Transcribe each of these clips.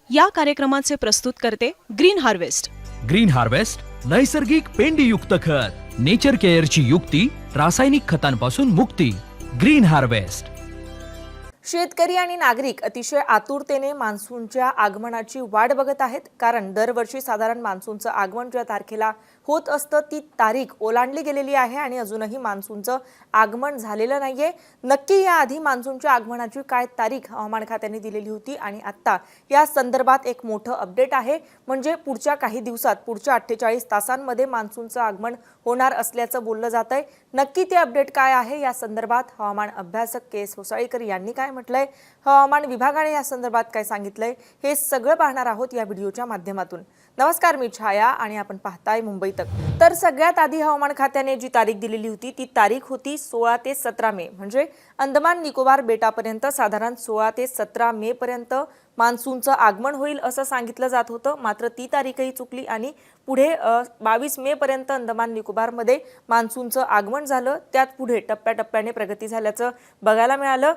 या कार्यक्रमाचे प्रस्तुत करते ग्रीन हार्वेस्ट. ग्रीन हार्वेस्ट नैसर्गिक पेंडीयुक्त खत, नेचर केअरची युक्ती, रासायनिक खतांपासून मुक्ती. Green harvest. शेतकरी आणि नागरिक अतिशय आतुरतेने मान्सूनच्या आगमनाची वाट बघत आहेत. कारण दरवर्षी साधारण मान्सूनचं आगमन ज्या तारखेला होत असतं ती तारीख ओलांडली गेलेली आहे आणि अजूनही मान्सूनचं आगमन झालेलं नाहीये. नक्की याआधी मान्सूनच्या आगमनाची काय तारीख हवामान खात्याने दिलेली होती आणि आता या संदर्भात एक मोठं अपडेट आहे. म्हणजे पुढच्या काही दिवसात, पुढच्या 48 तासांमध्ये मान्सूनचं आगमन होणार असल्याचं बोललं जात आहे. नक्की ते अपडेट काय आहे या संदर्भात हवामान अभ्यासक के एस होसाळीकर यांनी काय म्हटलंय, हवामान विभागाने या संदर्भात काय सांगितलंय, हे सगळं पाहणार आहोत या व्हिडिओच्या माध्यमातून. नमस्कार, मी छाया आणि आपण पाहताय मुंबई तक. तर सगळ्यात आधी हवामान खात्याने जी तारीख दिलेली होती ती तारीख होती 16 ते 17 मे. म्हणजे अंदमान निकोबार बेटापर्यंत साधारण 16 ते 17 मे पर्यंत मान्सूनचं आगमन होईल असं सांगितलं जात होतं. मात्र ती तारीखही चुकली आणि पुढे 22 मे पर्यंत अंदमान निकोबारमध्ये मान्सूनचं आगमन झालं. त्यात पुढे टप्प्याटप्प्याने प्रगती झाल्याचं बघायला मिळालं.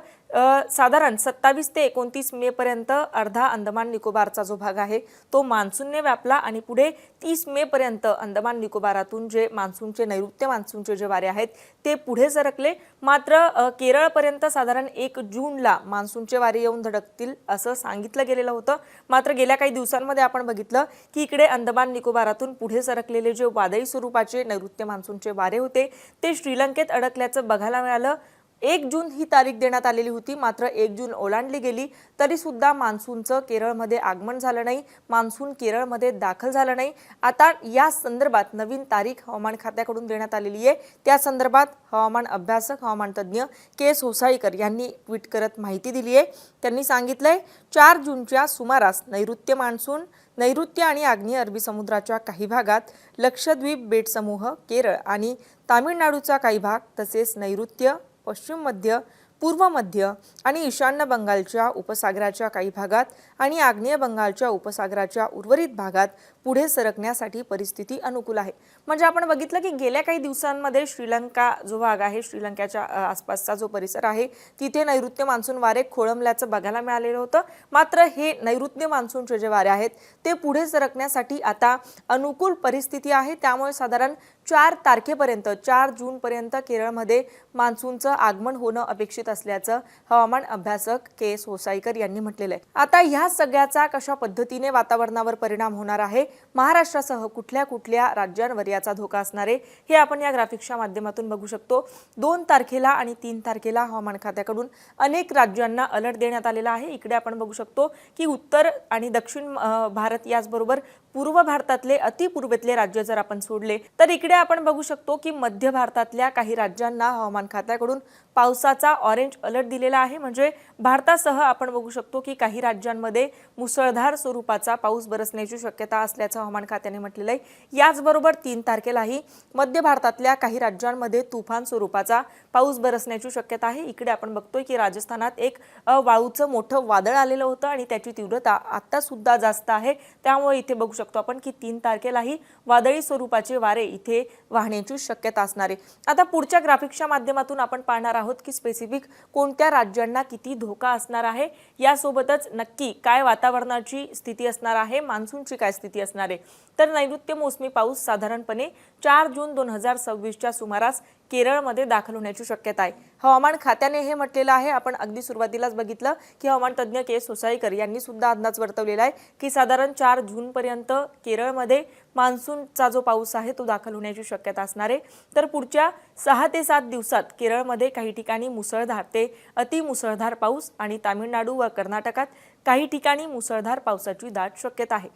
साधारण 27 ते 29 मे पर्यंत अर्धा अंदमान निकोबारचा जो भाग आहे तो मान्सूनने व्यापला आणि पुढे 30 मे पर्यंत अंदमान निकोबारातून जे मान्सूनचे नैऋत्य मान्सूनचे जे वारे आहेत ते पुढे सरकले. मात्र केरळपर्यंत साधारण 1 जूनला मान्सूनचे वारे येऊन धडकतील असं सांगितलं गेलेलं होतं. मात्र गेल्या काही दिवसांमध्ये आपण बघितलं की इकडे अंदमान निकोबारातून पुढे सरकलेले जे वादळी स्वरूपाचे नैऋत्य मान्सूनचे वारे होते ते श्रीलंकेत अडकल्याचं बघायला मिळालं. 1 जून ही तारीख देण्यात आलेली होती. मात्र 1 जून ओलांडली गेली तरी सुद्धा मान्सूनचं केरळमध्ये आगमन झालं नाही, मान्सून केरळमध्ये दाखल झालं नाही. आता या संदर्भात नवीन तारीख हवामान खात्याकडून देण्यात आलेली आहे. त्या संदर्भात हवामान अभ्यासक, हवामान तज्ज्ञ के एस होसाळीकर यांनी ट्विट करत माहिती दिली आहे. त्यांनी सांगितलंय 4 जूनच्या सुमारास नैऋत्य मान्सून नैऋत्य आणि आग्नेय अरबी समुद्राच्या काही भागात, लक्षद्वीप बेटसमूह, केरळ आणि तामिळनाडूचा काही भाग तसेच नैऋत्य, पश्चिम मध्य, पूर्व मध्य आणि ईशान्य बंगालच्या उपसागराच्या काही भागात आणि आग्नेय बंगालच्या उपसागराच्या उर्वरित भागात पुढे सरकण्यासाठी परिस्थिती अनुकूल आहे. म्हणजे आपण बघितलं की गेल्या काही दिवसांमध्ये श्रीलंका जो भाग आहे, श्रीलंकेच्या आसपासचा जो परिसर आहे तिथे नैऋत्य मान्सून वारे खोळंबल्याचं बघायला मिळालेलं होतं. मात्र हे नैऋत्य मान्सूनचे जे वारे आहेत ते पुढे सरकण्यासाठी आता अनुकूल परिस्थिती आहे. त्यामुळे साधारण 4 तारखेपर्यंत, 4 जूनपर्यंत केरळमध्ये मान्सूनचं आगमन होणं अपेक्षित असल्याचं हवामान अभ्यासक के एस होसाळीकर यांनी म्हटलेलं आहे. आता ह्या सगळ्याचा कशा पद्धतीने वातावरणावर परिणाम होणार आहे, महाराष्ट्रासह कुठल्या कुठल्या राज्यांवर याचा धोका असणार आहे, हे आपण या ग्राफिक्सच्या माध्यमातून बघू शकतो. 2 तारखेला आणि 3 तारखेला हवामान खात्याकडून अनेक राज्यांना अलर्ट देण्यात आलेला आहे. इकडे आपण बघू शकतो की उत्तर आणि दक्षिण भारत याचबरोबर पूर्व भारतातले अतिपूर्वेतले राज्य जर आपण सोडले तर इकडे आपण बघू शकतो की मध्य भारतातल्या काही राज्यांना हवामान खात्याकडून पावसाचा ऑरेंज अलर्ट दिलेला आहे. म्हणजे भारतासह आपण बघू शकतो की काही राज्यांमध्ये मुसळधार स्वरूपाचा पाऊस बरसण्याची शक्यता असल्याचं हवामान खात्याने म्हटलेलं आहे. याचबरोबर 3 तारखेलाही मध्य भारतातल्या काही राज्यांमध्ये तुफान स्वरूपाचा पाऊस बरसण्याची शक्यता आहे. इकडे आपण बघतोय की राजस्थानात एक वाळूचं मोठं वादळ आलेलं होतं आणि त्याची तीव्रता आता सुद्धा जास्त आहे. त्यामुळे इथे बघू शकतो आपण की 3 तारखेलाही वादळी स्वरूपाचे वारे इथे वाहण्याची शक्यता असणार आहे. आता पुढच्या ग्राफिक्सच्या माध्यमातून आपण पाहणार आहोत की स्पेसिफिक कोणत्या राज्यांना किती धोका असणार आहे, यासोबतच नक्की काय वातावरणाची स्थिती असणार आहे, मान्सूनची काय स्थिती असणार आहे. तर नैऋत्य मोसमी पाऊस साधारणपणे 4 जून 2026च्या सुमारास केरळमध्ये दाखल होण्याची शक्यता आहे. हवामान खात्याने हे म्हटलेलं आहे. आपण अगदी सुरुवातीलाच बघितलं की हवामान तज्ज्ञ के एस होसाळीकर यांनी सुद्धा अंदाज वर्तवलेला आहे की साधारण 4 जूनपर्यंत केरळमध्ये मान्सूनचा जो पाऊस आहे तो दाखल होण्याची शक्यता असणार आहे. तर पुढच्या 6 ते 7 दिवसात केरळमध्ये काही ठिकाणी मुसळधार ते अतिमुसळधार पाऊस आणि तामिळनाडू व कर्नाटकात काही ठिकाणी मुसळधार पावसाची दाट शक्यता आहे.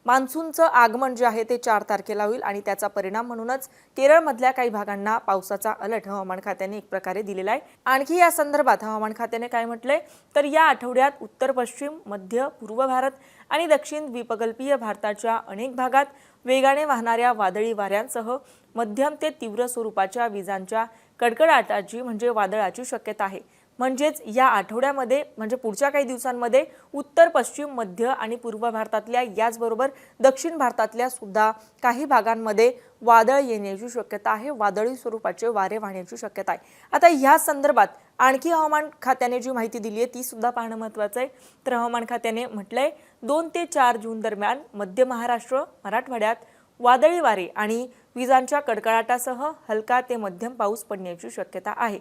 मान्सूनचं आगमन जे आहे ते 4 तारखेला होईल आणि त्याचा परिणाम म्हणूनच केरळमधल्या काही भागांना पावसाचा अलर्ट हवामान खात्याने एक प्रकारे दिलेला आहे. आणखी या संदर्भात हवामान खात्याने काय म्हटलंय, तर या आठवड्यात उत्तर पश्चिम, मध्य, पूर्व भारत आणि दक्षिण द्वीपकल्पीय भारताच्या अनेक भागात वेगाने वाहणाऱ्या वादळी वाऱ्यांसह मध्यम ते तीव्र स्वरूपाच्या विजांच्या कडकडाटाची म्हणजे वादळाची शक्यता आहे. म्हणजेच या आठवड्यामध्ये म्हणजे पुढच्या काही दिवसांमध्ये उत्तर, पश्चिम, मध्य आणि पूर्व भारतातल्या याचबरोबर दक्षिण भारतातल्या सुद्धा काही भागांमध्ये वादळ येण्याची शक्यता आहे, वादळी स्वरूपाचे वारे वाहण्याची शक्यता आहे। आता या संदर्भात आणखी हवामान खात्याने जी माहिती दिली आहे ती सुद्धा पाहणं महत्त्वाचं आहे। तर हवामान खात्याने म्हटलंय 2 ते 4 जून दरम्यान मध्य महाराष्ट्र, मराठवाड्यात वादळी वारे आणि विजांच्या कडकडाटासह हलका ते मध्यम पाऊस पडण्याची शक्यता आहे।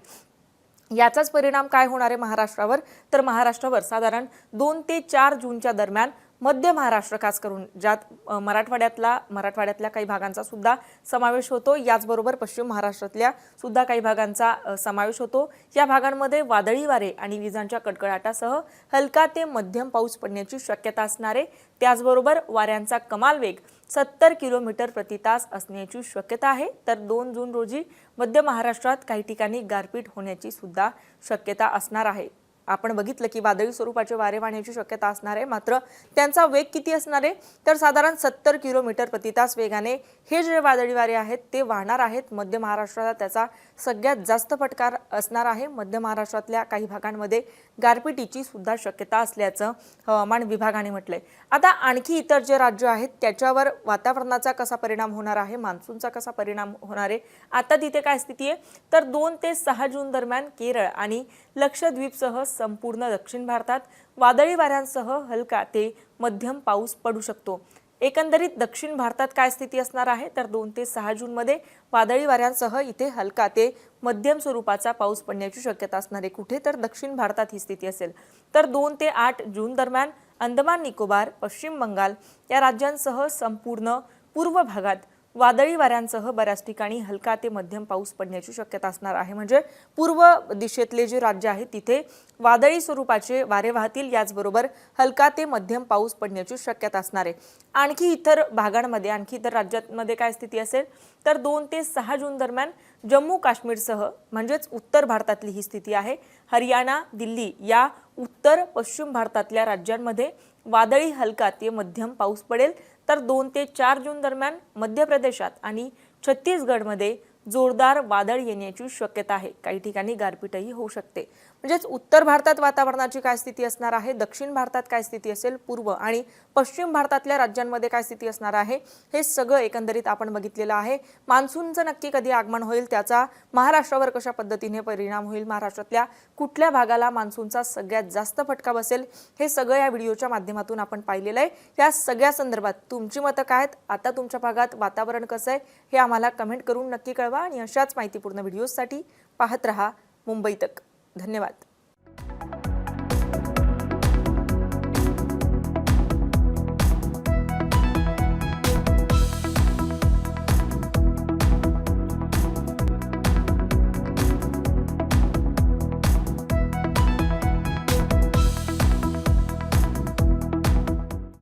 याचाच परिणाम काय होणार आहे महाराष्ट्रावर, तर महाराष्ट्रावर साधारण 2 ते 4 जूनच्या दरम्यान मध्य महाराष्ट्र खास करून ज्यात मराठवाड्यातल्या काही भागांचा सुद्धा समावेश होतो, याचबरोबर पश्चिम महाराष्ट्रातल्या सुद्धा काही भागांचा समावेश होतो। या भागांमध्ये वादळी वारे आणि विजांच्या कडकडाटासह हलका ते मध्यम पाऊस पडण्याची शक्यता असणार आहे। त्याचबरोबर वाऱ्यांचा कमाल वेग 70 किलोमीटर प्रति तास असण्याची शक्यता आहे। तर 2 जून रोजी मध्य महाराष्ट्रात काही ठिकाणी गारपीट होण्याची सुद्धा शक्यता असणार आहे। आपण बघितलं की वादळी स्वरूपाचे वारे वाहण्याची शक्यता असणार आहे, मात्र त्यांचा वेग किती असणार आहे, तर साधारण 70 किलोमीटर प्रति तास वेगाने हे जे वादळी वारे आहेत ते वाहणार आहेत। मध्य महाराष्ट्राला त्याचा सगळ्यात जास्त फटका असणार आहे। मध्य महाराष्ट्रातल्या काही भागांमध्ये गारपिटीची सुद्धा शक्यता असल्याचं हवामान विभागाने म्हटलंय। आता आणखी इतर जे राज्य आहेत त्याच्यावर वातावरणाचा कसा परिणाम होणार आहे, मान्सूनचा कसा परिणाम होणार आहे, आता तिथे काय स्थिती आहे, तर 2 ते 6 जून दरम्यान केरळ आणि लक्षद्वीपसह संपूर्ण दक्षिण भारतात वादळी वाऱ्यांसह हलका ते मध्यम पाऊस पडू शकतो। एकंदरीत दक्षिण भारतात काय स्थिती असणार आहे, तर 2 ते 6 जून मध्ये वादळी वाऱ्यांसह इथे हलका ते मध्यम स्वरूपाचा पाऊस पडण्याची शक्यता असणार आहे। कुठे, तर दक्षिण भारतात ही स्थिती असेल। तर 2 ते 8 जून दरम्यान अंदमान निकोबार, पश्चिम बंगाल या राज्यांसह संपूर्ण पूर्व भागात वादळी वाऱ्यांसह बऱ्याच ठिकाणी हलका ते मध्यम पाऊस पडण्याची शक्यता असणार आहे। म्हणजे पूर्व दिशेतले जे राज्य आहेत तिथे वादळी स्वरूपाचे वारे वाहतील, याचबरोबर हलका ते मध्यम पाऊस पडण्याची शक्यता असणार आहे। आणखी इतर भागांमध्ये, आणखी इतर राज्यांमध्ये काय स्थिती असेल, तर 2 ते 6 जून दरम्यान जम्मू काश्मीरसह म्हणजेच उत्तर भारतातली ही स्थिती आहे। हरियाणा, दिल्ली या उत्तर पश्चिम भारतातल्या राज्यांमध्ये वादळी हलका ते मध्यम पाऊस पडेल। तर 2 ते 4 जून दरम्यान मध्य प्रदेशात आणि छत्तीसगडमध्ये जोरदार वादळ येण्याची शक्यता आहे। काही ठिकाणी गारपीटही होऊ शकते। म्हणजेच उत्तर भारतात वातावरणाची काय स्थिती असणार आहे, दक्षिण भारतात काय स्थिती असेल, पूर्व आणि पश्चिम भारतातल्या राज्यांमध्ये काय स्थिती असणार आहे, हे सगळं एकंदरीत आपण बघितलेलं आहे। मान्सूनचं नक्की कधी आगमन होईल, त्याचा महाराष्ट्रावर कशा पद्धतीने परिणाम होईल, महाराष्ट्रातल्या कुठल्या भागाला मान्सूनचा सगळ्यात जास्त फटका बसेल, हे सगळं या व्हिडिओच्या माध्यमातून आपण पाहिलेलं आहे। या सगळ्या संदर्भात तुमची मतं काय आहेत, आता तुमच्या भागात वातावरण कसं आहे, हे आम्हाला कमेंट करून नक्की कळवा आणि अशाच माहितीपूर्ण व्हिडिओसाठी पाहत रहा मुंबई तक। धन्यवाद।